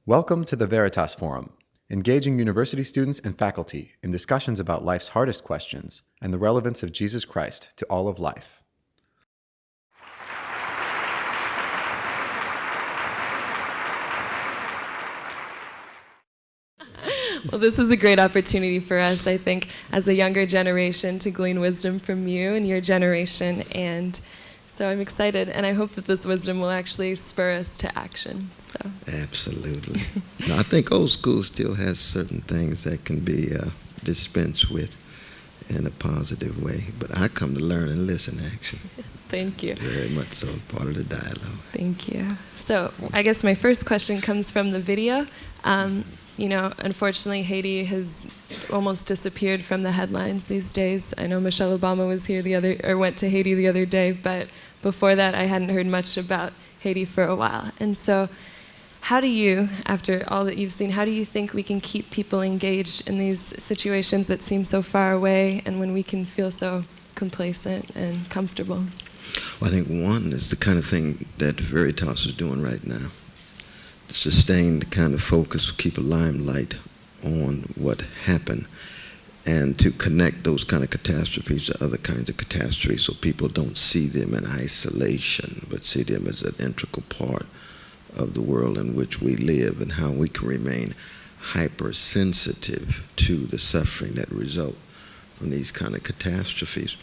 Welcome to the Veritas Forum, engaging university students and faculty in discussions about life's hardest questions and the relevance of Jesus Christ to all of life. Well, this is a great opportunity for us, I think, as a younger generation to glean wisdom from you and your generation. And so I'm excited, and I hope that this wisdom will actually spur us to action. So. Absolutely. No, I think old school still has certain things that can be dispensed with in a positive way. But I come to learn and listen, actually. Thank you. Very much so, part of the dialogue. Thank you. So I guess my first question comes from the video. Unfortunately, Haiti has almost disappeared from the headlines these days. I know Michelle Obama was here went to Haiti the other day, but before that, I hadn't heard much about Haiti for a while. And so, how do you, after all that you've seen, how do you think we can keep people engaged in these situations that seem so far away, and when we can feel so complacent and comfortable? Well, I think one is the kind of thing that Veritas is doing right now. Sustain the kind of focus, keep a limelight on what happened, and to connect those kind of catastrophes to other kinds of catastrophes so people don't see them in isolation, but see them as an integral part of the world in which we live, and how we can remain hypersensitive to the suffering that result from these kind of catastrophes.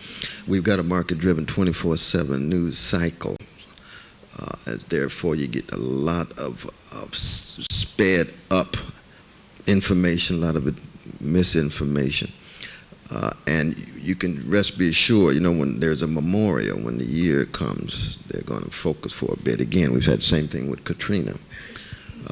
We've got a market-driven 24/7 news cycle. Therefore, you get a lot of sped up information, a lot of it misinformation. And you can be assured, when there's a memorial, when the year comes, they're going to focus for a bit. Again, we've had the same thing with Katrina,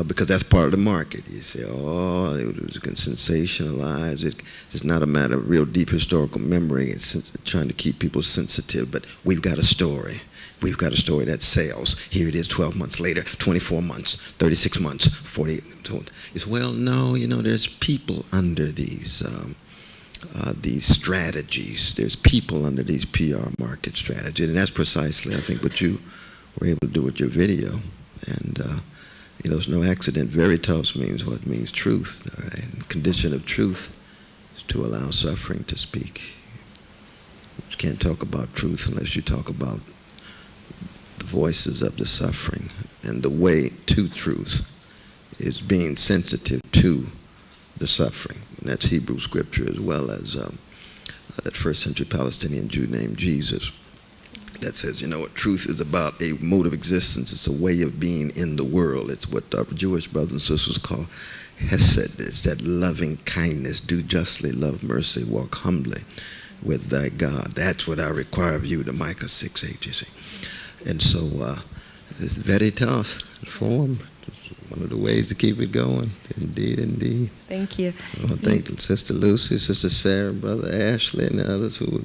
because that's part of the market. You say, it was sensationalized. It's not a matter of real deep historical memory. It's trying to keep people sensitive, but we've got a story. We've got a story that sells. Here it is 12 months later, 24 months, 36 months, 48. It's, no, there's people under these strategies. There's people under these PR market strategies. And that's precisely, I think, what you were able to do with your video. And, it's no accident. Veritas means what? It means truth. All right? And the condition of truth is to allow suffering to speak. You can't talk about truth unless you talk about the voices of the suffering. And the way to truth is being sensitive to the suffering. And that's Hebrew scripture, as well as that first century Palestinian Jew named Jesus that says, what truth is about a mode of existence. It's a way of being in the world. It's what our Jewish brothers and sisters call hesed. It's that loving kindness, do justly, love mercy, walk humbly with thy God. That's what I require of you, the Micah 6:8, you see. And so this Veritas form is one of the ways to keep it going. Indeed, indeed. Thank you. I thank Sister Lucy, Sister Sarah, Brother Ashley, and the others who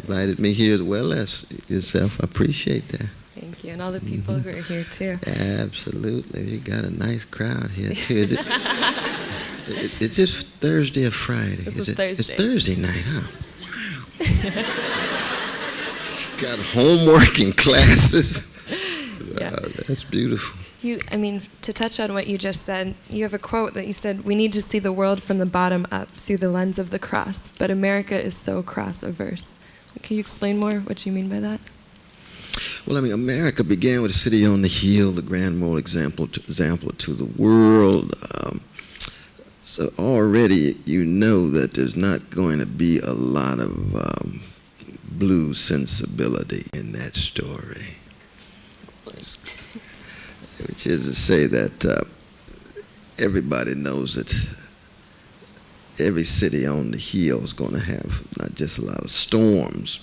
invited me here, as well as yourself. I appreciate that. Thank you, and all the people who are here too. Absolutely. You got a nice crowd here too. It's just Thursday or Friday? This is Thursday. It's Thursday night, huh? Wow. Got homework and classes. Yeah. That's beautiful. To touch on what you just said, you have a quote that you said, "We need to see the world from the bottom up through the lens of the cross, but America is so cross-averse." Can you explain more what you mean by that? Well, America began with a city on the hill, the grand moral example to the world. So already you know that there's not going to be a lot of blue sensibility in that story. Explain. Which is to say that everybody knows that every city on the hill is going to have not just a lot of storms,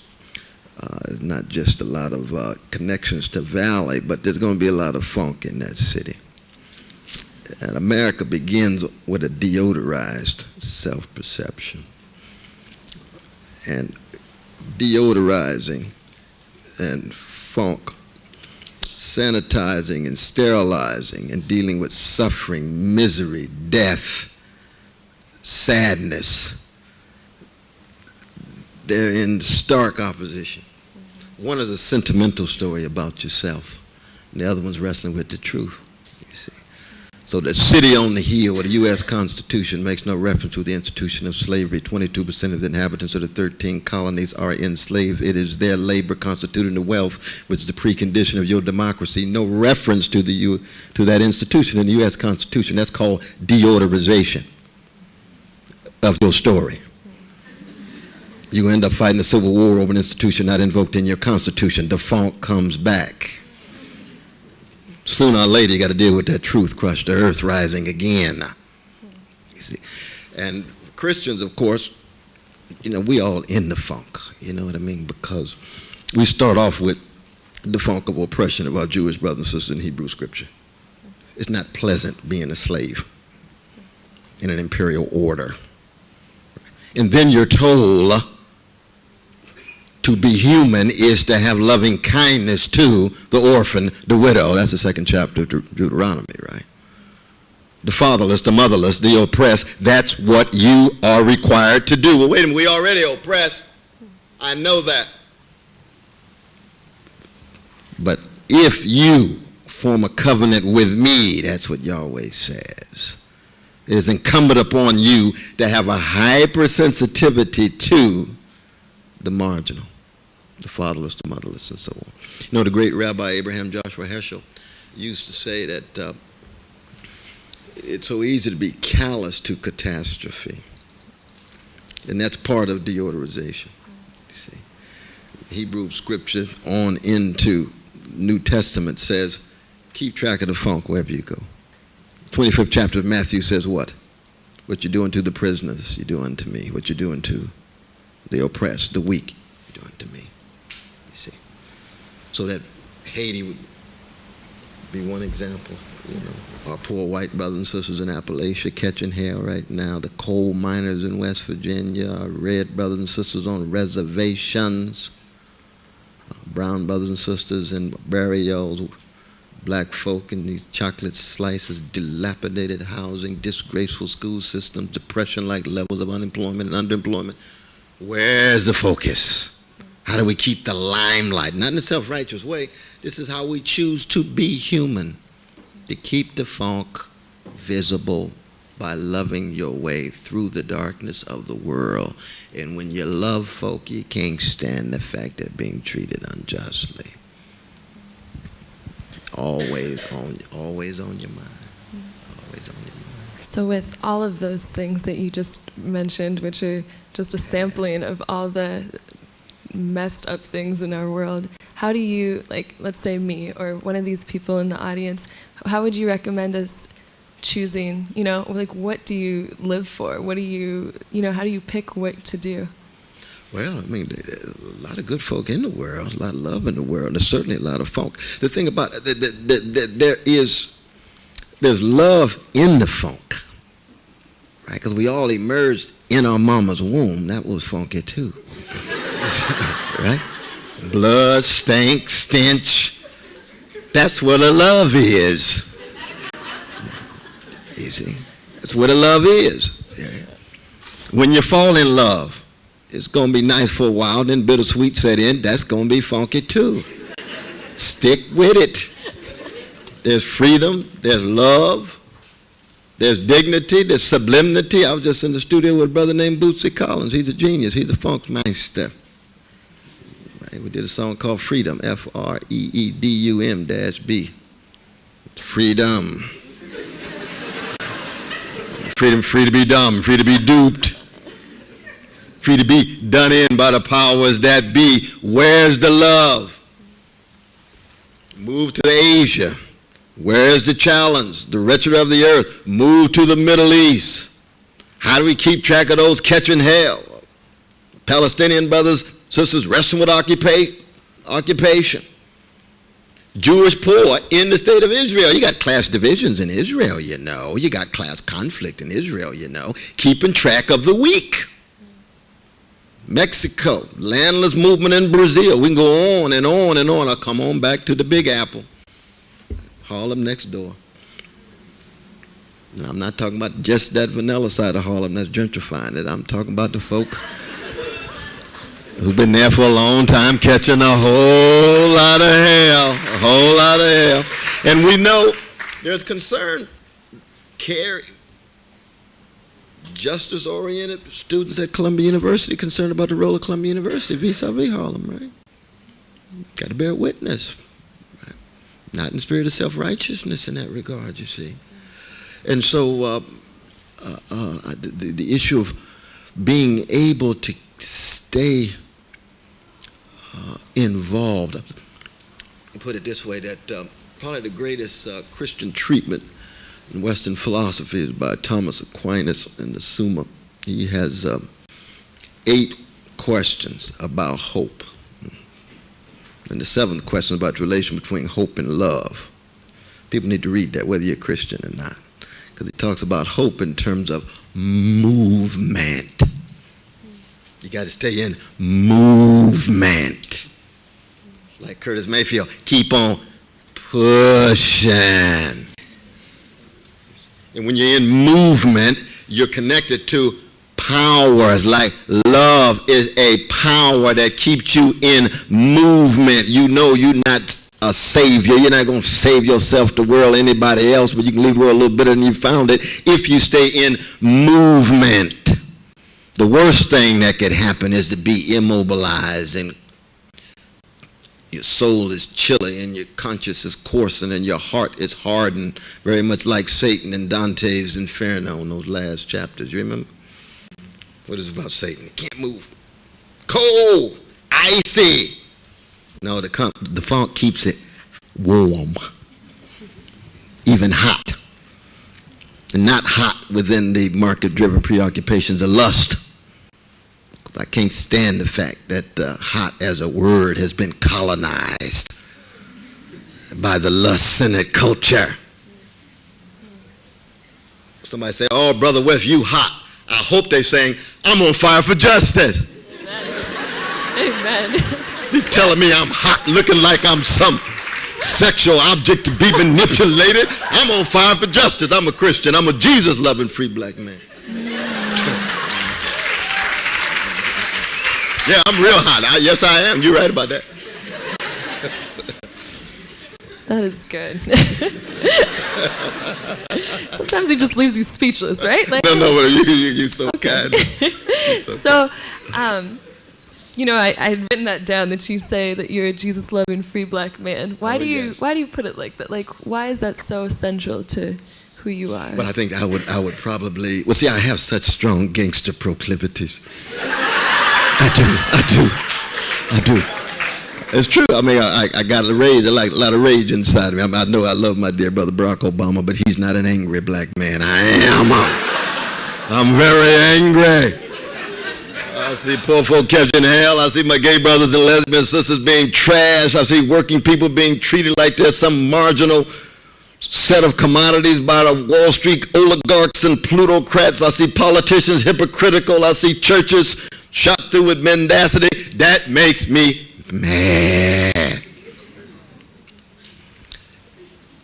not just a lot of connections to valley, but there's going to be a lot of funk in that city. And America begins with a deodorized self-perception. And deodorizing and funk, sanitizing and sterilizing and dealing with suffering, misery, death, sadness. They're in stark opposition. One is a sentimental story about yourself, and the other one's wrestling with the truth, you see. So the city on the hill, or the U.S. Constitution, makes no reference to the institution of slavery. 22% of the inhabitants of the 13 colonies are enslaved. It is their labor constituting the wealth, which is the precondition of your democracy. No reference to that institution in the U.S. Constitution. That's called deorderization of your story. You end up fighting a civil war over an institution not invoked in your Constitution. The funk comes back. Sooner or later, you got to deal with that truth, crush the earth rising again. You see, and Christians, of course, we all in the funk. You know what I mean? Because we start off with the funk of oppression of our Jewish brothers and sisters in Hebrew Scripture. It's not pleasant being a slave in an imperial order. And then you're told to be human is to have loving kindness to the orphan, the widow. That's the second chapter of Deuteronomy, right? The fatherless, the motherless, the oppressed. That's what you are required to do. Well, wait a minute, we already oppressed. I know that. But if you form a covenant with me, that's what Yahweh says. It is incumbent upon you to have a hypersensitivity to the marginal, the fatherless, the motherless, and so on. The great Rabbi Abraham Joshua Heschel used to say that it's so easy to be callous to catastrophe. And that's part of deorderization. You see, Hebrew Scripture on into New Testament says, keep track of the funk wherever you go. 25th chapter of Matthew says what? What you're doing to the prisoners, you're doing to me. What you're doing to the oppressed, the weak, you're doing to me. You see. So that Haiti would be one example. Our poor white brothers and sisters in Appalachia catching hell right now. The coal miners in West Virginia, our red brothers and sisters on reservations, brown brothers and sisters in burials, black folk in these chocolate slices, dilapidated housing, disgraceful school systems, depression-like levels of unemployment and underemployment. Where's the focus? How do we keep the limelight? Not in a self-righteous way. This is how we choose to be human, to keep the funk visible by loving your way through the darkness of the world. And when you love folk, you can't stand the fact they're being treated unjustly. Always on your mind. Always on your mind. So with all of those things that you just mentioned, which are just a sampling of all the messed up things in our world, how do you, let's say me or one of these people in the audience, how would you recommend us choosing, what do you live for? What do you, how do you pick what to do? Well, there's a lot of good folk in the world, a lot of love in the world, and there's certainly a lot of funk. The thing about it, there's love in the funk, right? Because we all emerged in our mama's womb. That was funky too, right? Blood, stench. That's what a love is. You see, that's what a love is. Yeah. When you fall in love, it's going to be nice for a while, then bittersweet set in. That's going to be funky too. Stick with it. There's freedom, there's love, there's dignity, there's sublimity. I was just in the studio with a brother named Bootsy Collins. He's a genius. He's a funkmeister. Right? We did a song called Freedom, Freedum-B. Freedom. Freedom, free to be dumb, free to be duped. Free to be done in by the powers that be. Where's the love? Move to Asia. Where's the challenge? The wretched of the earth. Move to the Middle East. How do we keep track of those catching hell? Palestinian brothers, sisters wrestling with occupation. Jewish poor in the state of Israel. You got class divisions in Israel, You got class conflict in Israel, Keeping track of the weak. Mexico, landless movement in Brazil. We can go on and on and on. I'll come on back to the Big Apple. Harlem next door. Now, I'm not talking about just that vanilla side of Harlem that's gentrifying it. I'm talking about the folk who've been there for a long time catching a whole lot of hell. And we know there's concern care, justice-oriented students at Columbia University concerned about the role of Columbia University vis-a-vis Harlem, right? Got to bear witness. Right? Not in the spirit of self-righteousness in that regard, you see. And so the issue of being able to stay involved, I put it this way, that probably the greatest Christian treatment in Western philosophy is by Thomas Aquinas in the Summa. He has 8 questions about hope. And the 7th question about the relation between hope and love. People need to read that, whether you're a Christian or not, because he talks about hope in terms of movement. You got to stay in movement. Like Curtis Mayfield, keep on pushing. And when you're in movement, you're connected to powers. Like love is a power that keeps you in movement. You know you're not a savior. You're not going to save yourself, the world, anybody else, but you can leave the world a little better than you found it if you stay in movement. The worst thing that could happen is to be immobilized and your soul is chilly and your conscience is coarsened and your heart is hardened, very much like Satan in Dante's Inferno in those last chapters. You remember? What is it about Satan? He can't move. Cold, icy. No, the funk keeps it warm, even hot. And not hot within the market-driven preoccupations of lust. I can't stand the fact that hot as a word has been colonized by the lust-centered culture. Somebody say, oh, Brother West, you hot. I hope they're saying, I'm on fire for justice. Amen. You telling me I'm hot, looking like I'm some sexual object to be manipulated? I'm on fire for justice. I'm a Christian. I'm a Jesus-loving free black man. Yeah, I'm real hot. Yes, I am. You're right about that. That is good. Sometimes he just leaves you speechless, right? Like, no, you're so kind. You're so kind. You know, I had written that down, that you say that you're a Jesus-loving free black man. Why do you put it like that? Like, why is that so essential to who you are? But I think I would probably, well, see, I have such strong gangster proclivities. I do. It's true. I mean, I got a rage. I like a lot of rage inside of me. I know I love my dear brother Barack Obama, but he's not an angry black man. I am. I'm very angry. I see poor folk kept in hell. I see my gay brothers and lesbian sisters being trashed. I see working people being treated like they're some marginal set of commodities by the Wall Street oligarchs and plutocrats. I see politicians hypocritical. I see churches shot through with mendacity. That makes me mad.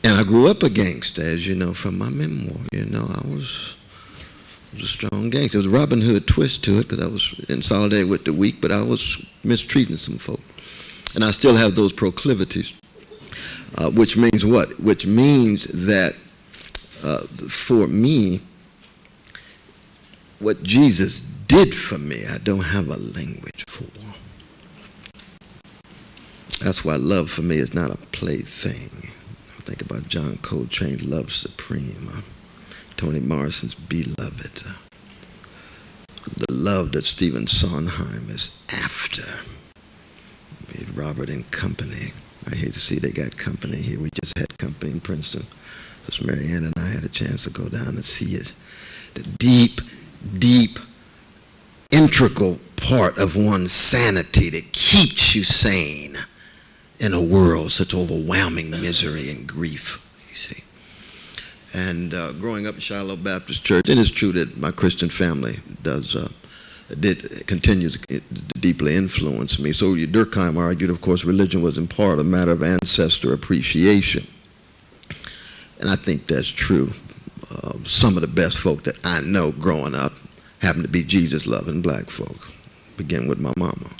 And I grew up a gangster, as you know from my memoir. You know, I was a strong gangster. There was a Robin Hood twist to it because I was in solidarity with the weak, but I was mistreating some folk. And I still have those proclivities, which means what? Which means that for me, what Jesus did for me, I don't have a language for. That's why love for me is not a plaything. I think about John Coltrane's Love Supreme, Toni Morrison's Beloved, the love that Stephen Sondheim is after. Robert and Company. I hate to see they got company here. We just had company in Princeton. Just Marianne and I had a chance to go down and see it. The deep, deep, integral part of one's sanity that keeps you sane in a world such overwhelming misery and grief, you see. And growing up in Shiloh Baptist Church, and it's true that my Christian family continues to deeply influence me. So Durkheim argued, of course, religion was in part a matter of ancestor appreciation. And I think that's true. Some of the best folk that I know growing up happen to be Jesus-loving black folk, begin with my mama.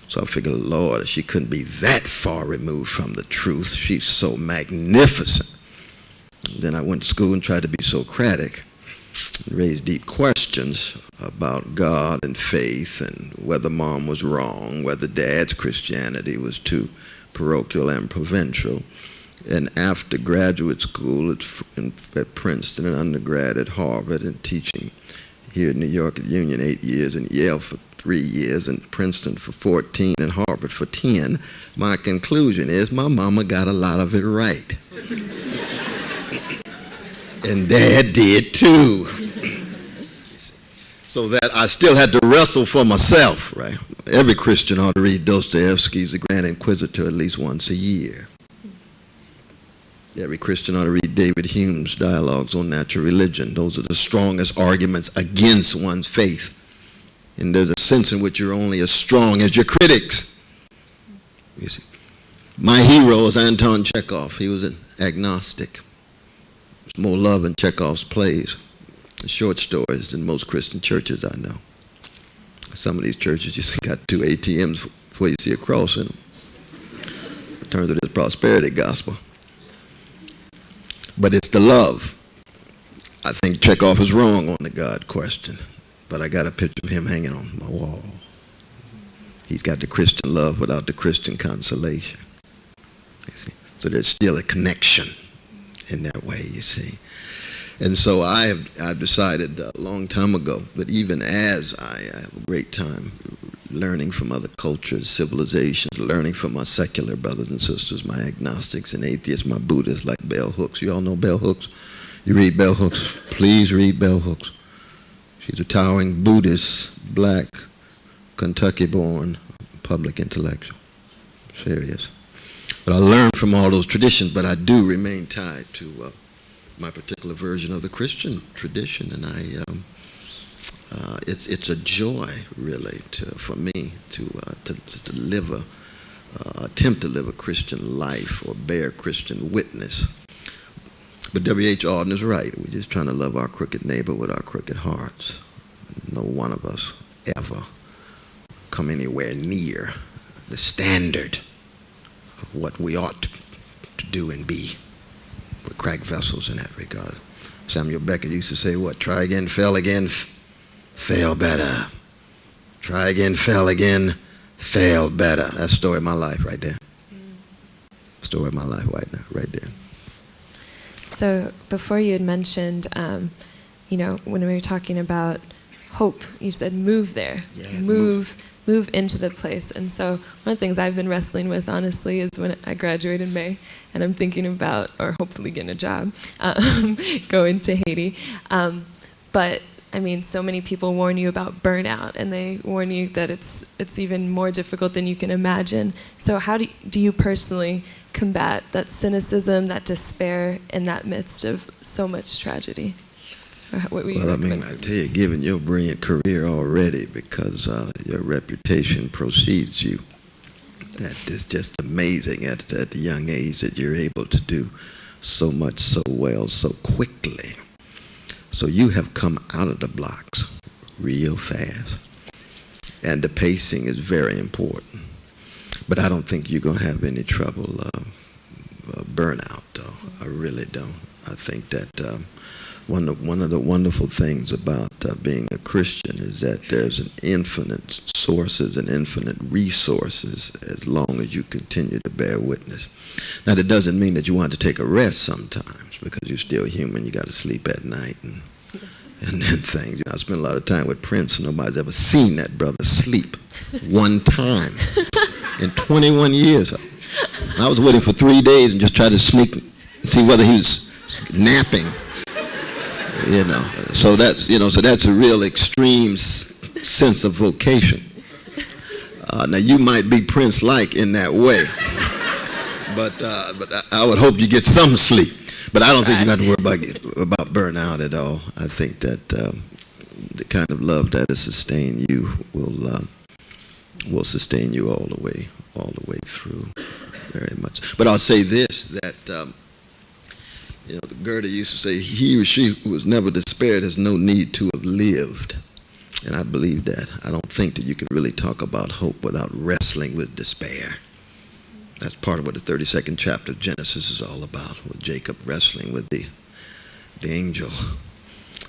So I figured, Lord, she couldn't be that far removed from the truth. She's so magnificent. Then I went to school and tried to be Socratic, and raised deep questions about God and faith and whether mom was wrong, whether dad's Christianity was too parochial and provincial. And after graduate school at Princeton and undergrad at Harvard and teaching here in New York at Union 8 years and Yale for 3 years and Princeton for 14 and Harvard for 10, my conclusion is my mama got a lot of it right. And dad did too. So that I still had to wrestle for myself, right? Every Christian ought to read Dostoevsky's The Grand Inquisitor at least once a year. Every Christian ought to read David Hume's Dialogues on Natural Religion. Those are the strongest arguments against one's faith. And there's a sense in which you're only as strong as your critics. You see, my hero is Anton Chekhov. He was an agnostic. There's more love in Chekhov's plays, short stories, than most Christian churches I know. Some of these churches just got 2 ATMs before you see a cross in them. In terms of this prosperity gospel. But it's the love. I think Chekhov is wrong on the God question, but I got a picture of him hanging on my wall. He's got the Christian love without the Christian consolation. You see? So there's still a connection in that way, you see. And so I've decided a long time ago that even as I have a great time learning from other cultures, civilizations, learning from my secular brothers and sisters, my agnostics and atheists, my Buddhists like Bell Hooks. You all know Bell Hooks? You read Bell Hooks? Please read Bell Hooks. She's a towering Buddhist, black, Kentucky-born public intellectual. Serious. But I learned from all those traditions, but I do remain tied to my particular version of the Christian tradition, and it's a joy really for me to live attempt to live a Christian life or bear Christian witness. But W.H. Auden is right. We're just trying to love our crooked neighbor with our crooked hearts. No one of us ever come anywhere near the standard of what we ought to do and be. We're cracked vessels in that regard. Samuel Beckett used to say, what? Try again, fail again, fail better. Try again, fail again, fail better. That's the story of my life right there. Story of my life right there. So before you had mentioned, when we were talking about hope, you said move there. Yeah, move into the place. And so one of the things I've been wrestling with, honestly, is when I graduate in May, and I'm thinking about, or hopefully getting a job, going to Haiti. But I mean, so many people warn you about burnout, and they warn you that it's even more difficult than you can imagine. So how do you personally combat that cynicism, that despair in that midst of so much tragedy? Well, I mean, I tell you, given your brilliant career already, because your reputation precedes you, that is just amazing at the young age that you're able to do so much so well so quickly. So you have come out of the blocks real fast. And the pacing is very important. But I don't think you're going to have any trouble burnout, though. I really don't. I think that one of the wonderful things about being a Christian is that there's an infinite sources and infinite resources as long as you continue to bear witness. Now, that doesn't mean that you want to take a rest sometimes, because you're still human. You got to sleep at night and things. You know, I spent a lot of time with Prince, and nobody's ever seen that brother sleep one time in 21 years. I was with him for 3 days and just tried to see whether he was napping. So that's a real extreme sense of vocation. Now you might be Prince-like in that way, but I would hope you get some sleep. But I don't think you got to worry about burnout at all. I think that the kind of love that has sustained you will sustain you all the way through, very much. But I'll say this, that Goethe used to say, he or she who has never despaired has no need to have lived. And I believe that. I don't think that you can really talk about hope without wrestling with despair. That's part of what the 32nd chapter of Genesis is all about, with Jacob wrestling with the the angel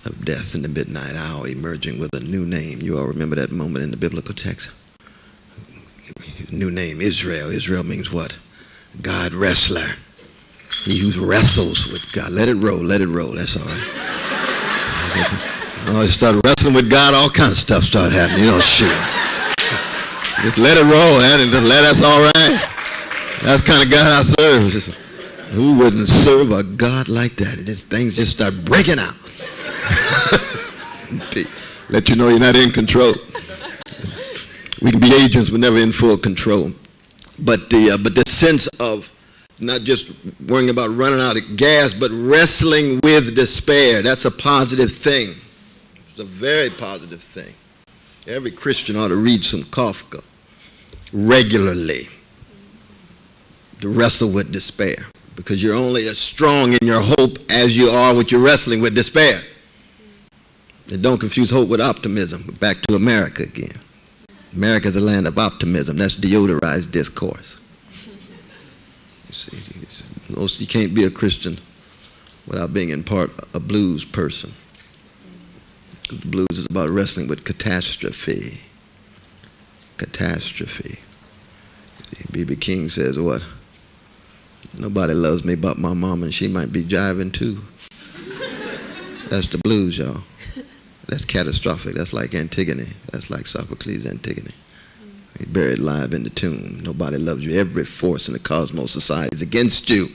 of death in the midnight hour emerging with a new name. You all remember that moment in the biblical text? New name, Israel. Israel means what? God wrestler. He who wrestles with God. Let it roll, that's all right. Oh, you start wrestling with God, all kinds of stuff start happening. You don't shoot. Just let it roll, man, and just let us all right. That's the kind of God I serve. Just, who wouldn't serve a God like that? Things just start breaking out. Let you know you're not in control. We can be agents, but never in full control. But the sense of not just worrying about running out of gas, but wrestling with despair, that's a positive thing. It's a very positive thing. Every Christian ought to read some Kafka regularly to wrestle with despair, because you're only as strong in your hope as you are with your wrestling with despair. And don't confuse hope with optimism. Back to America again. America's a land of optimism. That's deodorized discourse. You see, you can't be a Christian without being in part a blues person. The blues is about wrestling with catastrophe. Catastrophe. B.B. King says what? Nobody loves me but my mama, and she might be jiving too. That's the blues, y'all. That's catastrophic. That's like Antigone. That's like Sophocles' Antigone. He's buried alive in the tomb. Nobody loves you. Every force in the cosmos society is against you.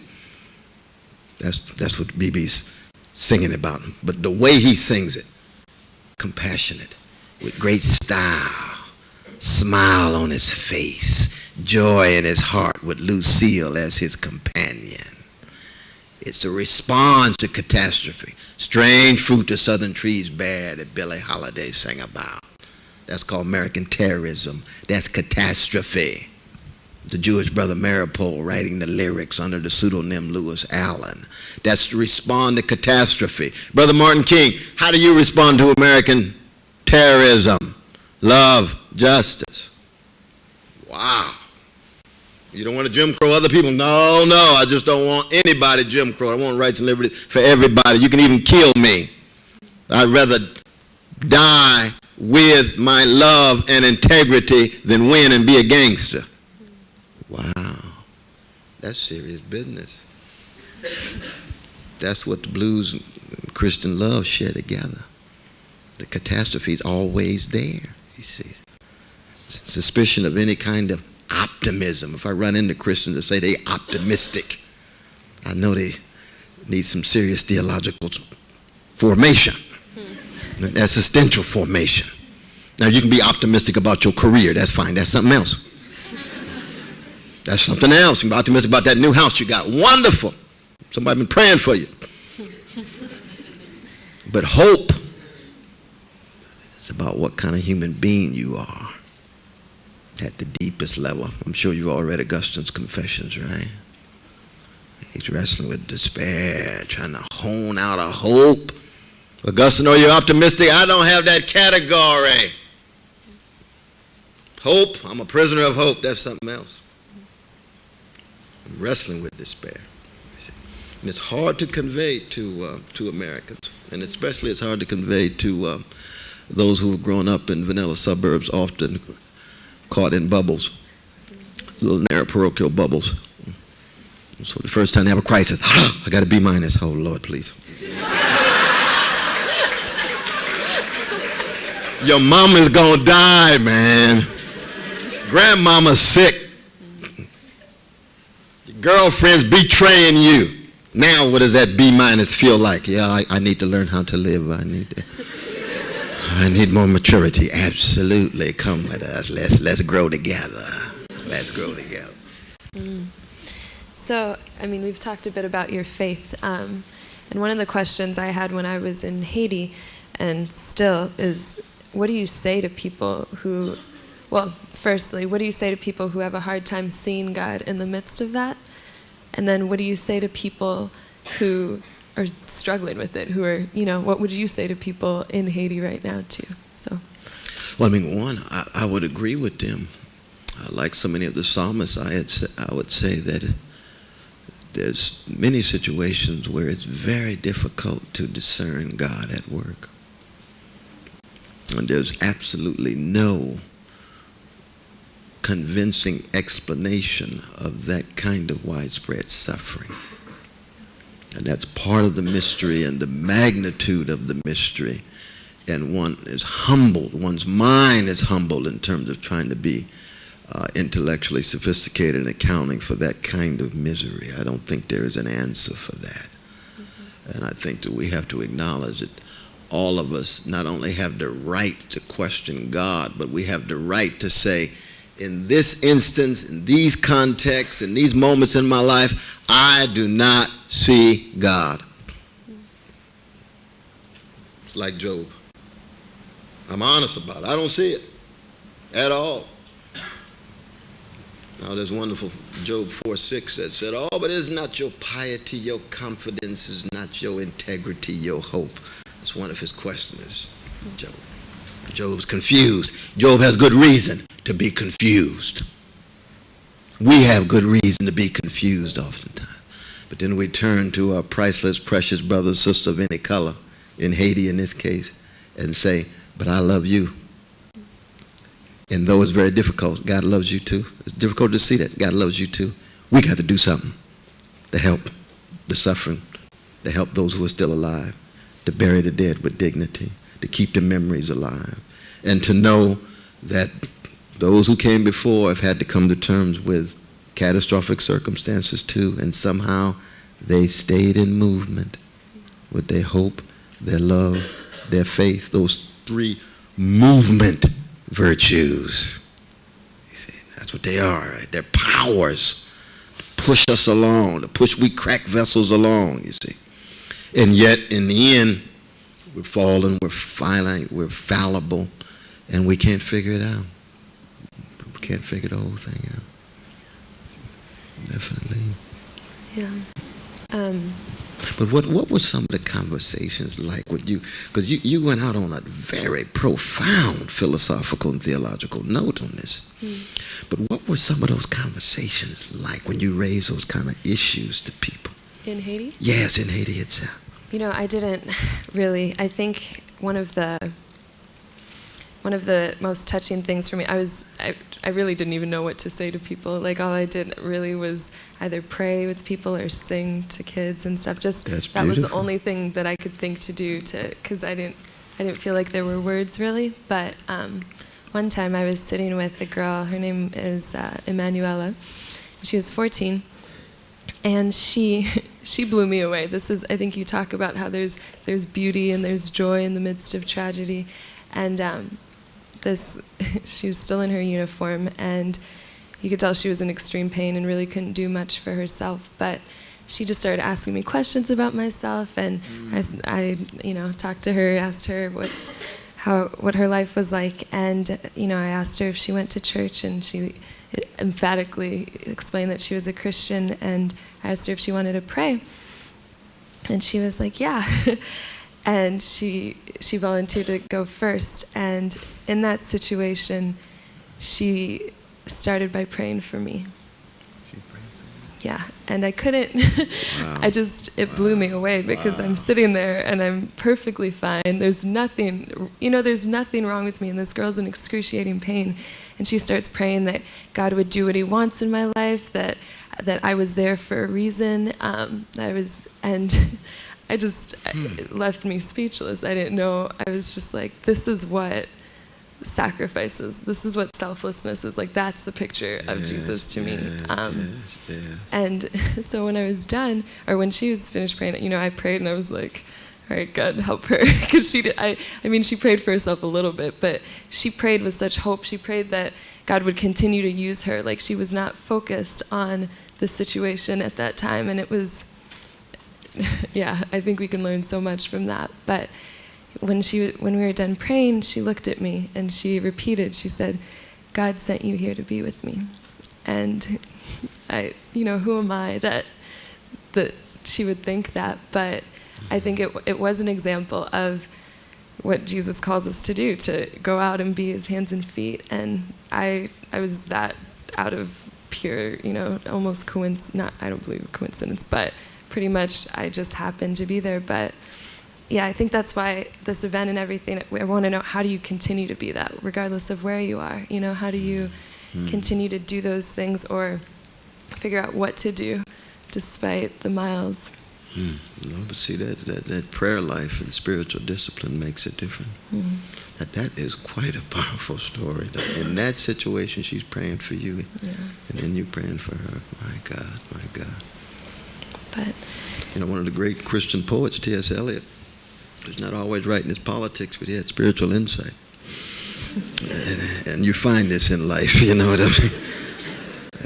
That's what BB's singing about. But the way he sings it, compassionate, with great style, smile on his face, joy in his heart, with Lucille as his companion. It's a response to catastrophe. Strange fruit the southern trees bear that Billie Holiday sang about. That's called American terrorism. That's catastrophe. The Jewish brother Maripol writing the lyrics under the pseudonym Lewis Allen. That's to respond to catastrophe. Brother Martin King, how do you respond to American terrorism? Love, justice. Wow. You don't want to Jim Crow other people? No, I just don't want anybody Jim Crow. I want rights and liberty for everybody. You can even kill me. I'd rather die with my love and integrity than win and be a gangster. Wow. That's serious business. That's what the blues and Christian love share together. The catastrophe is always there, you see. Suspicion of any kind of optimism. If I run into Christians that say they're optimistic, I know they need some serious theological formation, existential formation. Now, you can be optimistic about your career. That's fine. That's something else. That's something else. You can be optimistic about that new house you got. Wonderful. Somebody been praying for you. But hope is about what kind of human being you are. At the deepest level. I'm sure you've all read Augustine's Confessions, right? He's wrestling with despair, trying to hone out a hope. Augustine, are you optimistic? I don't have that category. Hope, I'm a prisoner of hope. That's something else. I'm wrestling with despair. And it's hard to convey to Americans. And especially it's hard to convey to those who have grown up in vanilla suburbs, often caught in bubbles, little narrow parochial bubbles. So the first time they have a crisis, I got a B-. Oh, Lord, please. Your mama's gonna die, man. Grandmama's sick. Your girlfriend's betraying you. Now what does that B- feel like? Yeah, I need to learn how to live. I need more maturity. Absolutely. Come with us. Let's grow together. Let's grow together. So, I mean, we've talked a bit about your faith. And one of the questions I had when I was in Haiti, and still, is what do you say to people who, well, firstly, what do you say to people who have a hard time seeing God in the midst of that? And then what do you say to people who are struggling with it, who are, what would you say to people in Haiti right now, too? So, well, I mean, one, I would agree with them. Like so many of the psalmists, I would say that there's many situations where it's very difficult to discern God at work. And there's absolutely no convincing explanation of that kind of widespread suffering. And that's part of the mystery and the magnitude of the mystery. And one is humbled, one's mind is humbled in terms of trying to be intellectually sophisticated and accounting for that kind of misery. I don't think there is an answer for that. And I think that we have to acknowledge that all of us not only have the right to question God, but we have the right to say, in this instance, in these contexts, in these moments in my life, I do not see God. It's like Job. I'm honest about it. I don't see it at all. Now there's wonderful Job 4:6 that said, oh, but it's not your piety, your confidence, is not your integrity, your hope. That's one of his questioners, Job. Job's confused. Job has good reason to be confused. We have good reason to be confused oftentimes. But then we turn to our priceless, precious brothers, sisters of any color, in Haiti in this case, and say, but I love you. And though it's very difficult, God loves you too. It's difficult to see that. God loves you too. We got to do something to help the suffering, to help those who are still alive, to bury the dead with dignity, to keep the memories alive, and to know that those who came before have had to come to terms with catastrophic circumstances too, and somehow they stayed in movement with their hope, their love, their faith, those three movement virtues. You see, that's what they are, right? They're powers to push us along, to push we crack vessels along, you see. And yet, in the end, we're fallen, we're finite, we're fallible, and we can't figure it out. We can't figure the whole thing out. Definitely. Yeah. But what were some of the conversations like with you? Because you went out on a very profound philosophical and theological note on this. But what were some of those conversations like when you raised those kind of issues to people? In Haiti? Yes, in Haiti itself. You know, I didn't really. I think one of the most touching things for me, I really didn't even know what to say to people. Like, all I did really was either pray with people or sing to kids and stuff. That was the only thing that I could think to do, because I didn't feel like there were words really. But one time I was sitting with a girl. Her name is Emanuela. She was 14. And she blew me away. I think you talk about how there's beauty and there's joy in the midst of tragedy. And she's still in her uniform, and you could tell she was in extreme pain and really couldn't do much for herself. But she just started asking me questions about myself, and I talked to her, asked her what her life was like, and I asked her if she went to church, and she emphatically explained that she was a Christian, and I asked her if she wanted to pray, and she was like, yeah. And she volunteered to go first, and in that situation, she started by praying for me. Yeah, and I couldn't, wow. It blew me away, because I'm sitting there and I'm perfectly fine. There's nothing wrong with me, and this girl's in excruciating pain. And she starts praying that God would do what he wants in my life, that I was there for a reason. It left me speechless. I didn't know. I was just like, this is what sacrifice is. This is what selflessness is. Like, that's the picture of Jesus to me. And so when I was done, or when she was finished praying, I prayed and I was like, all right, God, help her. Because she prayed for herself a little bit, but she prayed with such hope. She prayed that God would continue to use her. Like, she was not focused on the situation at that time. And it was, I think we can learn so much from that. But when we were done praying, she looked at me and she repeated, she said, God sent you here to be with me. And who am I that she would think that? But I think it was an example of what Jesus calls us to do, to go out and be his hands and feet. And I was that out of pure, almost I don't believe coincidence, but pretty much I just happened to be there. But yeah, I think that's why this event and everything, I want to know, how do you continue to be that, regardless of where you are? How do you continue to do those things or figure out what to do despite the miles? No, but see, that prayer life and spiritual discipline makes it different. That is quite a powerful story. In that situation, she's praying for you, and then you praying for her. My God, my God. But one of the great Christian poets, T.S. Eliot, was not always right in his politics, but he had spiritual insight. And you find this in life, you know what I mean?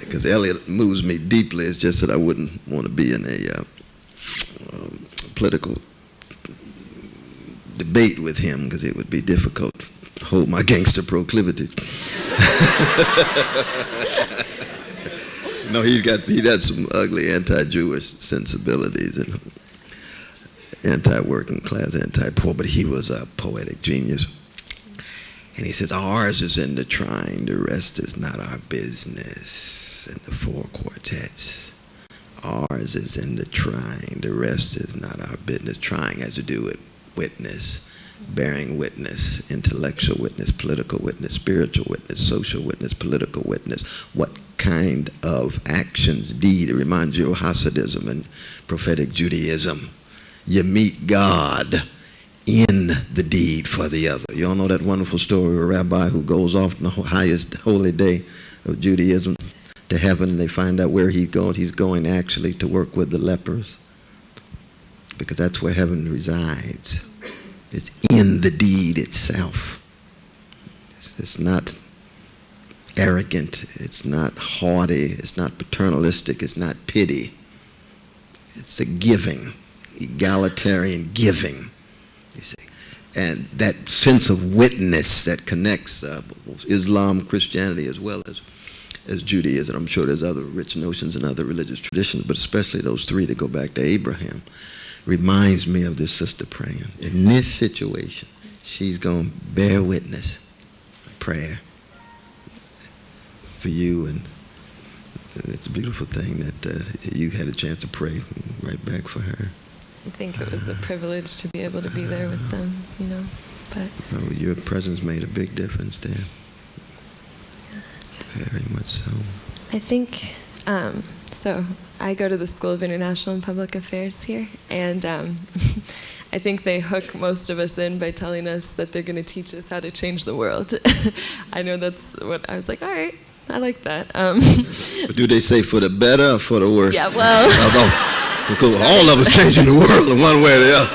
Because Eliot moves me deeply. It's just that I wouldn't want to be in a political debate with him, because it would be difficult to hold my gangster proclivities. No, he got some ugly anti-Jewish sensibilities and anti-working class, anti-poor, but he was a poetic genius. And he says, ours is in the trying, the rest is not our business. In the four quartets, ours is in the trying, the rest is not our business. Trying has to do with witness, bearing witness, intellectual witness, political witness, spiritual witness, social witness, political witness. What kind of actions, deed? It reminds you of Hasidism and prophetic Judaism. You meet God in the deed for the other. You all know that wonderful story of a rabbi who goes off on the highest holy day of Judaism to heaven, and they find out where he's going. He's going actually to work with the lepers, because that's where heaven resides. It's in the deed itself. It's not arrogant. It's not haughty. It's not paternalistic. It's not pity. It's a giving, egalitarian giving, you see. And that sense of witness that connects Islam, Christianity, as well as Judaism. I'm sure there's other rich notions in other religious traditions, but especially those three that go back to Abraham, reminds me of this sister praying. In this situation, she's going to bear witness, prayer for you, and it's a beautiful thing that you had a chance to pray right back for her. I think it was a privilege to be able to be there with them, But your presence made a big difference there. Very much so. I think, so I go to the School of International and Public Affairs here, and I think they hook most of us in by telling us that they're going to teach us how to change the world. I know that's what I was like, all right, I like that. But do they say for the better or for the worse? Yeah, well. Because all of us changing the world in one way or the other.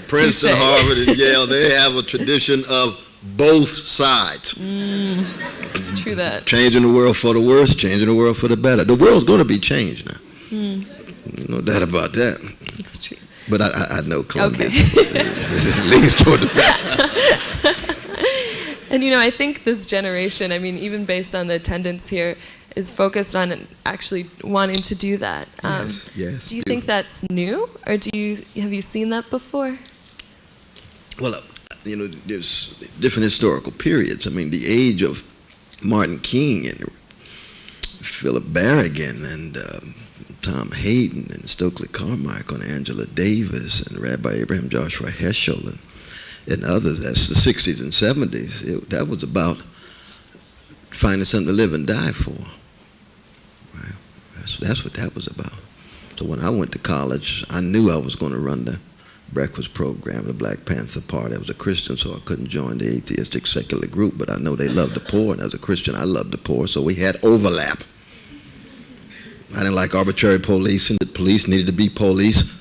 Princeton, Harvard, and Yale, they have a tradition of both sides. True that. Changing the world for the worse, changing the world for the better. The world's going to be changed now. No doubt about that. It's true. But I know Columbia. Okay. This leans toward the better. And I think this generation, even based on the attendance here, is focused on actually wanting to do that. Yes. Do you think that's new, or have you seen that before? Well, there's different historical periods. The age of Martin King and Philip Berrigan and Tom Hayden and Stokely Carmichael and Angela Davis and Rabbi Abraham Joshua Heschel and others. That's the 60s and 70s. That was about finding something to live and die for. Right? That's what that was about. So when I went to college, I knew I was going to run the breakfast program, the Black Panther Party. I was a Christian, so I couldn't join the atheistic secular group, but I know they loved the poor, and as a Christian, I loved the poor, so we had overlap. I didn't like arbitrary policing. The police needed to be police,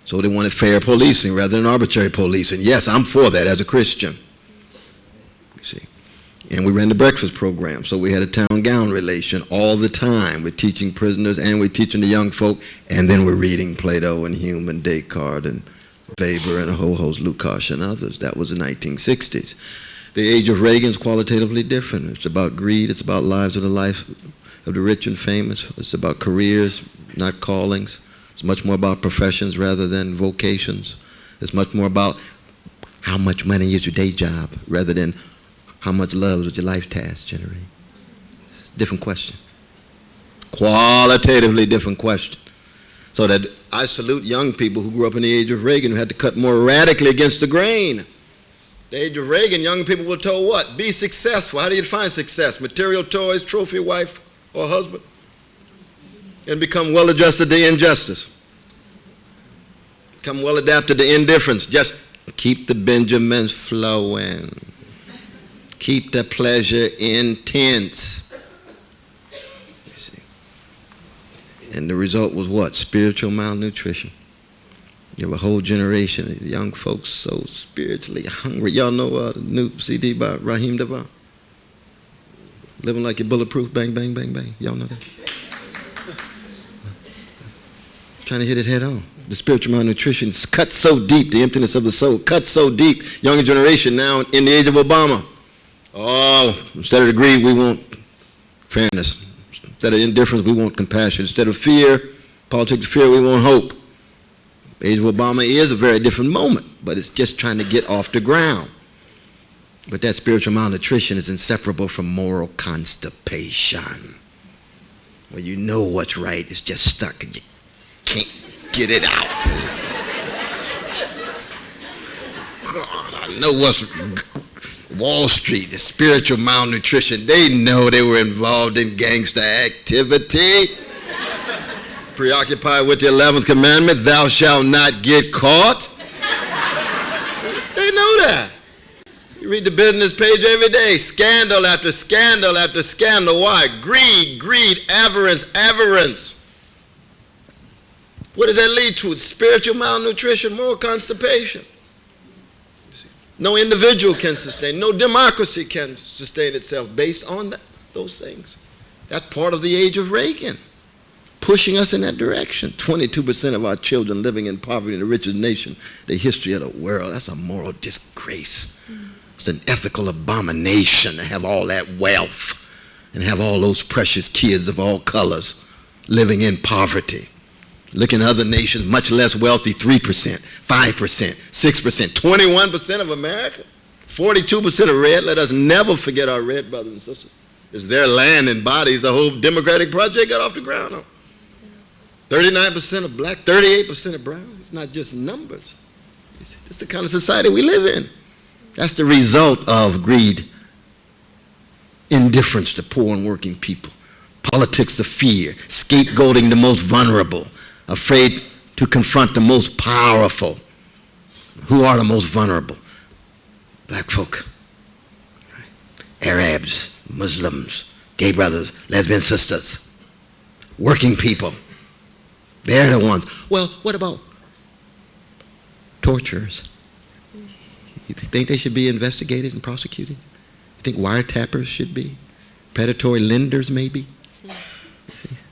so they wanted fair policing rather than arbitrary policing. Yes, I'm for that as a Christian. You see. And we ran the breakfast program, so we had a town gown relation all the time. We're teaching prisoners and we're teaching the young folk, and then we're reading Plato and Hume and Descartes and Weber and a whole host, Lukács and others. That was the 1960s. The age of Reagan is qualitatively different. It's about greed. It's about lives of the life of the rich and famous. It's about careers, not callings. It's much more about professions rather than vocations. It's much more about how much money is your day job rather than how much love does your life task generate. It's a different question. Qualitatively different question. So that I salute young people who grew up in the age of Reagan who had to cut more radically against the grain. The age of Reagan, young people were told what? Be successful. How do you define success? Material toys, trophy wife, or husband? And become well-adjusted to injustice. Become well-adapted to indifference. Just keep the Benjamins flowing. Keep the pleasure intense. You see. And the result was what? Spiritual malnutrition. You have a whole generation of young folks so spiritually hungry. Y'all know the new CD by Raheem DeVaughn? Living like you're bulletproof, bang, bang, bang, bang. Y'all know that? Trying to hit it head on. The spiritual malnutrition cuts so deep, the emptiness of the soul cuts so deep. Younger generation now in the age of Obama. Oh, instead of greed, we want fairness. Instead of indifference, we want compassion. Instead of fear, politics of fear, we want hope. The age of Obama is a very different moment, but it's just trying to get off the ground. But that spiritual malnutrition is inseparable from moral constipation. Where you know what's right, it's just stuck and you can't get it out. God, I know what's Wall Street, the spiritual malnutrition. They know they were involved in gangster activity. Preoccupied with the 11th commandment, thou shalt not get caught. They know that. You read the business page every day, scandal after scandal after scandal. Why? Greed, greed, avarice. What does that lead to? Spiritual malnutrition, moral constipation. No individual can sustain, no democracy can sustain itself based on those things. That's part of the age of Reagan, pushing us in that direction. 22% of our children living in poverty in the richest nation, the history of the world. That's a moral disgrace. It's an ethical abomination to have all that wealth and have all those precious kids of all colors living in poverty. Looking at other nations, much less wealthy, 3%, 5%, 6%, 21% of America, 42% of red. Let us never forget our red brothers and sisters. It's their land and bodies the whole democratic project got off the ground on. 39% of black, 38% of brown. It's not just numbers. It's the kind of society we live in. That's the result of greed, indifference to poor and working people, politics of fear, scapegoating the most vulnerable, afraid to confront the most powerful. Who are the most vulnerable? Black folk, Arabs, Muslims, gay brothers, lesbian sisters, working people. They're the ones. Well, what about torturers? You think they should be investigated and prosecuted? You think wiretappers should be? Predatory lenders maybe?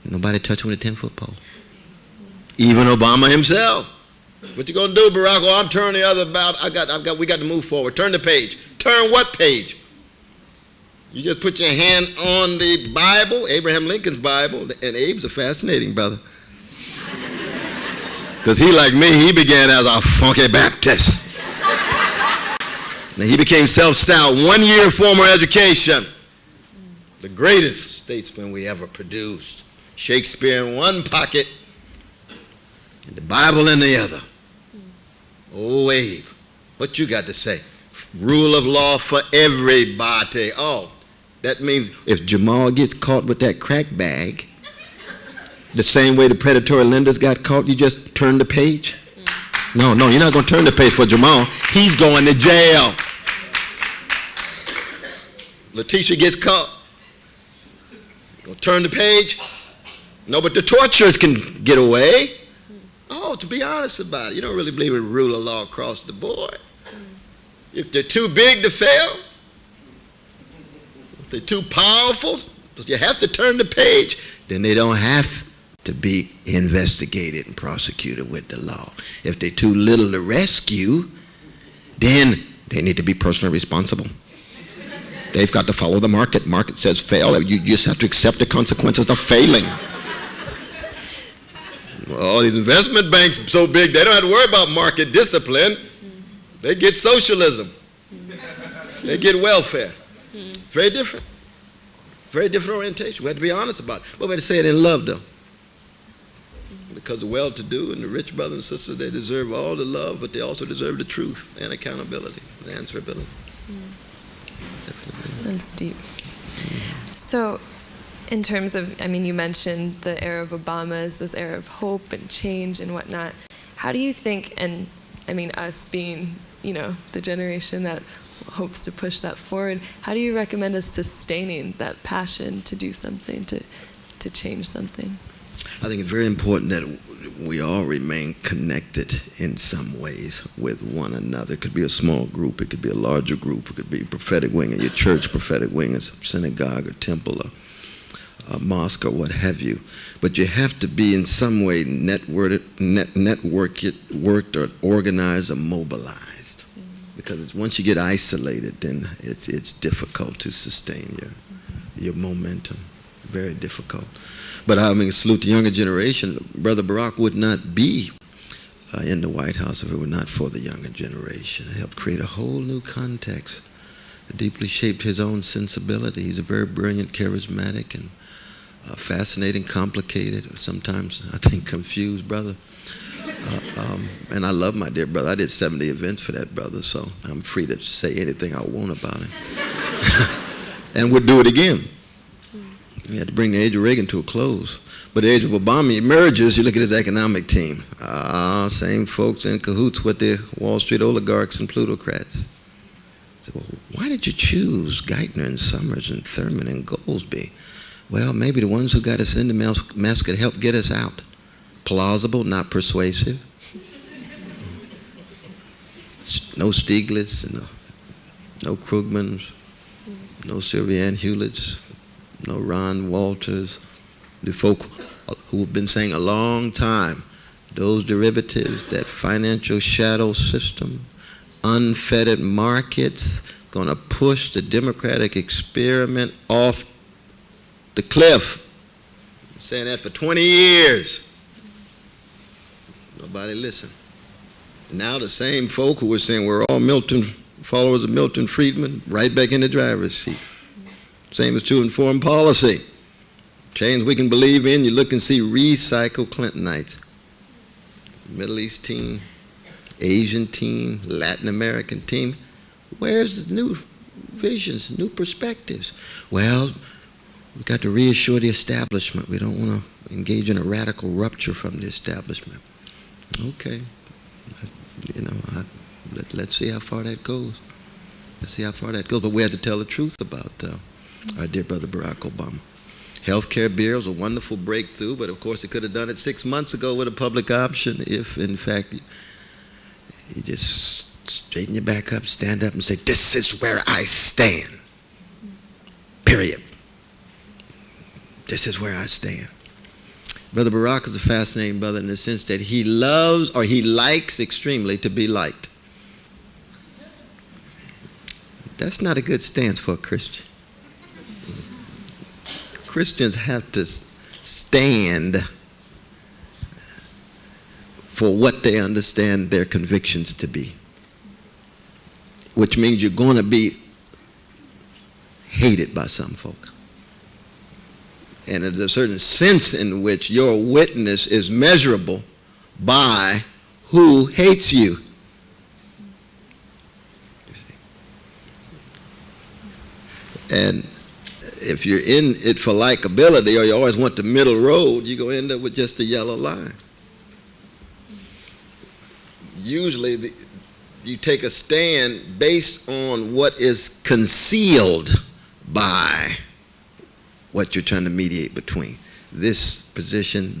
Nobody touching with a 10-foot pole. Even Obama himself. What you gonna do, Barack? Oh, I'm turning the other about. We got to move forward. Turn the page. Turn what page? You just put your hand on the Bible, Abraham Lincoln's Bible, and Abe's a fascinating brother. Because he, like me, he began as a funky Baptist. Now he became self-styled, 1 year formal education. The greatest statesman we ever produced. Shakespeare in one pocket, and the Bible in the other. Oh, Abe, what you got to say? Rule of law for everybody. Oh, that means if Jamal gets caught with that crack bag, the same way the predatory lenders got caught, you just turn the page? No, you're not going to turn the page for Jamal. He's going to jail. Letitia gets caught. You'll turn the page? No, but the torturers can get away. Oh, to be honest about it, you don't really believe in rule of law across the board. If they're too big to fail, if they're too powerful, you have to turn the page, then they don't have to be investigated and prosecuted with the law. If they're too little to rescue, then they need to be personally responsible. They've got to follow the market. Market says fail. You just have to accept the consequences of failing. All these investment banks are so big, they don't have to worry about market discipline. They get socialism. They get welfare. It's very different. Very different orientation. We had to be honest about it. But we had to say it in love, though. Because the well-to-do and the rich brothers and sisters, they deserve all the love, but they also deserve the truth and accountability and answerability. That's deep. So, in terms of, I mean, you mentioned the era of Obama as this era of hope and change and whatnot. How do you think, and I mean us being, you know, the generation that hopes to push that forward, how do you recommend us sustaining that passion to do something, to change something? I think it's very important that we all remain connected in some ways with one another. It could be a small group, it could be a larger group, it could be a prophetic wing in your church, prophetic wing in a synagogue or temple or a mosque or what have you. But you have to be in some way networked or organized or mobilized. Because once you get isolated, then it's difficult to sustain your momentum. Very difficult. But I mean, salute the younger generation. Brother Barack would not be in the White House if it were not for the younger generation. It helped create a whole new context. It deeply shaped his own sensibility. He's a very brilliant, charismatic, and fascinating, complicated, sometimes I think confused brother. And I love my dear brother. I did 70 events for that brother, so I'm free to say anything I want about him. And would do it again. We had to bring the age of Reagan to a close. But the age of Obama emerges, you look at his economic team. Same folks in cahoots with the Wall Street oligarchs and plutocrats. So, well, why did you choose Geithner and Summers and Thurman and Goldsby? Well, maybe the ones who got us in the mess could help get us out. Plausible, not persuasive. No Stieglitz, no Krugmans, no Sylvia Ann Hewletts, no Ron Walters, the folk who have been saying a long time, those derivatives, that financial shadow system, unfettered markets, going to push the democratic experiment off the cliff. I'm saying that for 20 years. Nobody listened. Now the same folk who were saying we're all followers of Milton Friedman, right back in the driver's seat. Same is true in foreign policy. Change we can believe in, you look and see recycled Clintonites. Middle East team, Asian team, Latin American team. Where's the new visions, new perspectives? Well, we've got to reassure the establishment. We don't want to engage in a radical rupture from the establishment. Okay, let's see how far that goes. Let's see how far that goes. But we had to tell the truth about our dear brother Barack Obama. Healthcare bill was a wonderful breakthrough, but of course he could have done it 6 months ago with a public option if, in fact, you just straighten your back up, stand up, and say, this is where I stand. Period. This is where I stand. Brother Barack is a fascinating brother in the sense that he loves or he likes extremely to be liked. That's not a good stance for a Christian. Christians have to stand for what they understand their convictions to be, which means you're going to be hated by some folk. And there's a certain sense in which your witness is measurable by who hates you. And if you're in it for likability or you always want the middle road, you're going to end up with just a yellow line. Usually you take a stand based on what is concealed by what you're trying to mediate between. This position,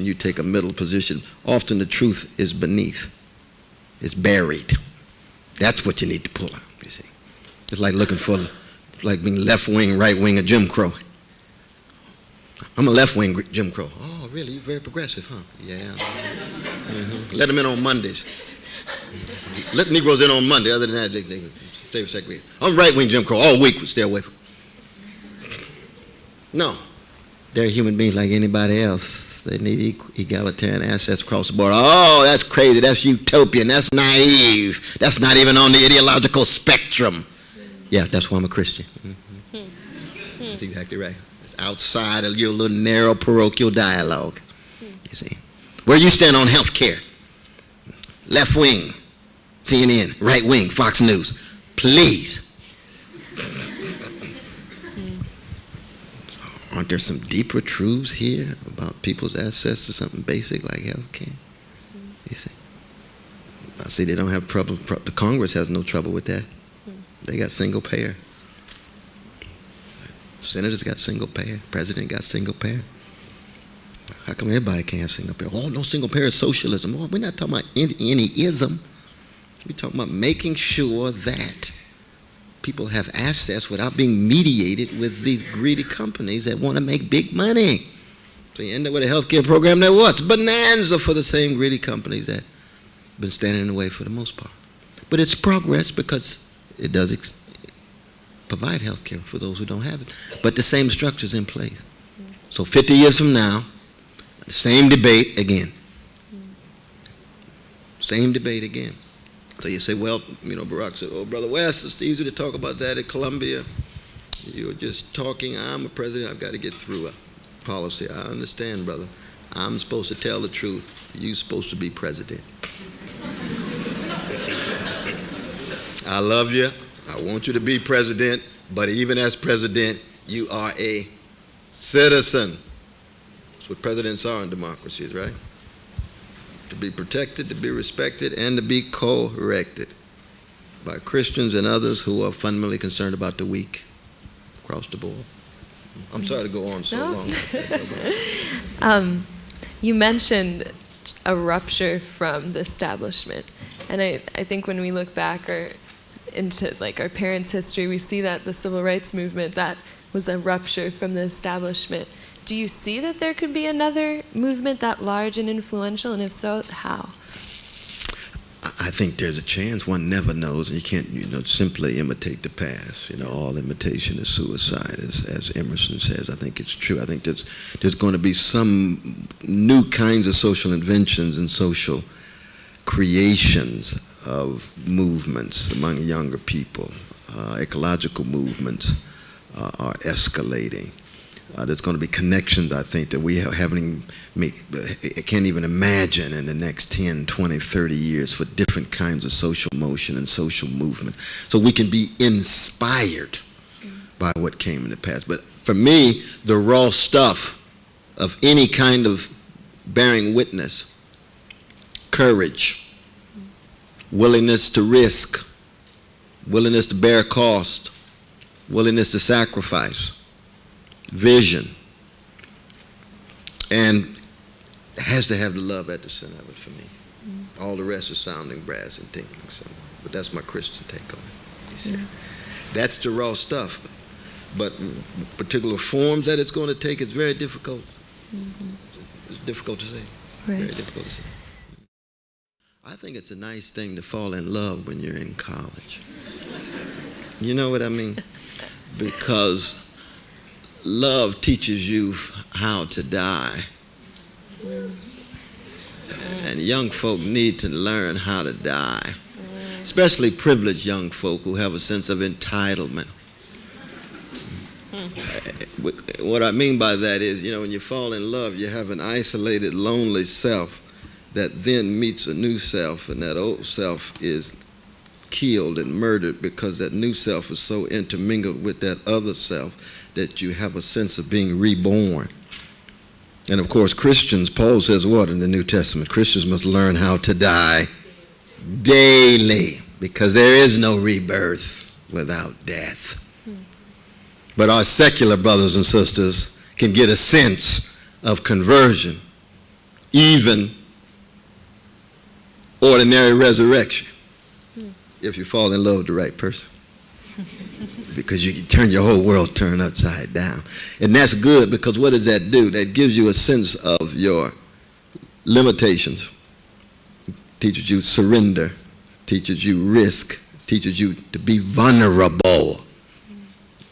you take a middle position. Often the truth is beneath. It's buried. That's what you need to pull out, you see. It's like looking for, like being left wing, right wing of Jim Crow. I'm a left wing Jim Crow. Oh, really? You're very progressive, huh? Yeah. Mm-hmm. Let them in on Mondays. Let Negroes in on Monday. Other than that, they stay with segregated. I'm right wing Jim Crow. All week, stay away from. No. They're human beings like anybody else. They need egalitarian access across the board. Oh, that's crazy. That's utopian. That's naive. That's not even on the ideological spectrum. Yeah, that's why I'm a Christian. Mm-hmm. That's exactly right. It's outside of your little narrow parochial dialogue. You see. Where you stand on health care? Left wing, CNN. Right wing, Fox News. Please. Aren't there some deeper truths here about people's access to something basic like health care? You see. I see they don't have trouble. The Congress has no trouble with that. They got single payer. Senators got single payer. President got single payer. How come everybody can't have single payer? Oh, no, single payer is socialism. Oh, we're not talking about any ism. We're talking about making sure that people have access without being mediated with these greedy companies that want to make big money. So you end up with a health care program that was bonanza for the same greedy companies that have been standing in the way for the most part. But it's progress because it does provide health care for those who don't have it. But the same structure's in place. So 50 years from now, the same debate again. Same debate again. So you say, well, you know, Barack said, oh, Brother West, it's easy to talk about that at Columbia. You're just talking. I'm a president. I've got to get through a policy. I understand, brother. I'm supposed to tell the truth. You're supposed to be president. I love you. I want you to be president. But even as president, you are a citizen. That's what presidents are in democracies, right? To be protected, to be respected, and to be corrected by Christians and others who are fundamentally concerned about the weak across the board. I'm sorry to go on so long. You mentioned a rupture from the establishment. And I think when we look back into like our parents' history, we see that the civil rights movement, that was a rupture from the establishment. Do you see that there could be another movement that large and influential, and if so, how? I think there's a chance. One never knows, and you can't, simply imitate the past. All imitation is suicide, as Emerson says. I think it's true. I think there's going to be some new kinds of social inventions and social creations of movements among younger people. Ecological movements are escalating. There's going to be connections, I think, that we can't even imagine in the next 10, 20, 30 years for different kinds of social motion and social movement. So we can be inspired by what came in the past. But for me, the raw stuff of any kind of bearing witness, courage, willingness to risk, willingness to bear cost, willingness to sacrifice, vision, and it has to have the love at the center of it for me. All the rest is sounding brass and tinkling cymbal, but that's my Christian take on it. You see, that's the raw stuff. But particular forms that it's going to take, it's very difficult. It's difficult to say. Right. Very difficult to say. I think it's a nice thing to fall in love when you're in college. You know what I mean? Because love teaches you how to die. And young folk need to learn how to die. Especially privileged young folk who have a sense of entitlement. What I mean by that is, when you fall in love, you have an isolated, lonely self that then meets a new self, and that old self is killed and murdered because that new self is so intermingled with that other self that you have a sense of being reborn. And of course, Christians, Paul says what in the New Testament? Christians must learn how to die daily, because there is no rebirth without death. But our secular brothers and sisters can get a sense of conversion, even ordinary resurrection, if you fall in love with the right person. Because you can turn your whole world upside down. And that's good, because what does that do? That gives you a sense of your limitations. Teaches you surrender, teaches you risk, teaches you to be vulnerable.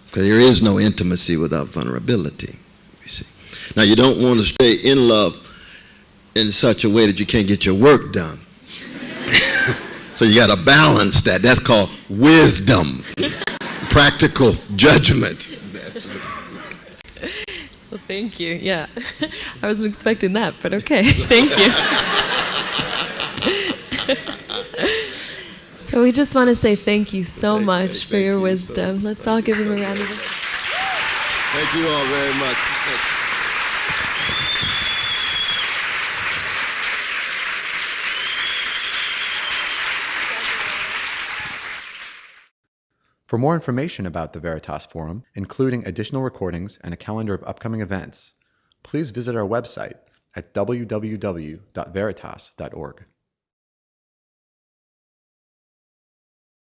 Because there is no intimacy without vulnerability. You see. Now, you don't want to stay in love in such a way that you can't get your work done. So you got to balance that. That's called wisdom, practical judgment. Thank you. Yeah. I wasn't expecting that, but okay. Thank you. So we just want to say thank you so much for your wisdom. Let's all give him a round of applause. Thank you all very much. For more information about the Veritas Forum, including additional recordings and a calendar of upcoming events, please visit our website at www.veritas.org.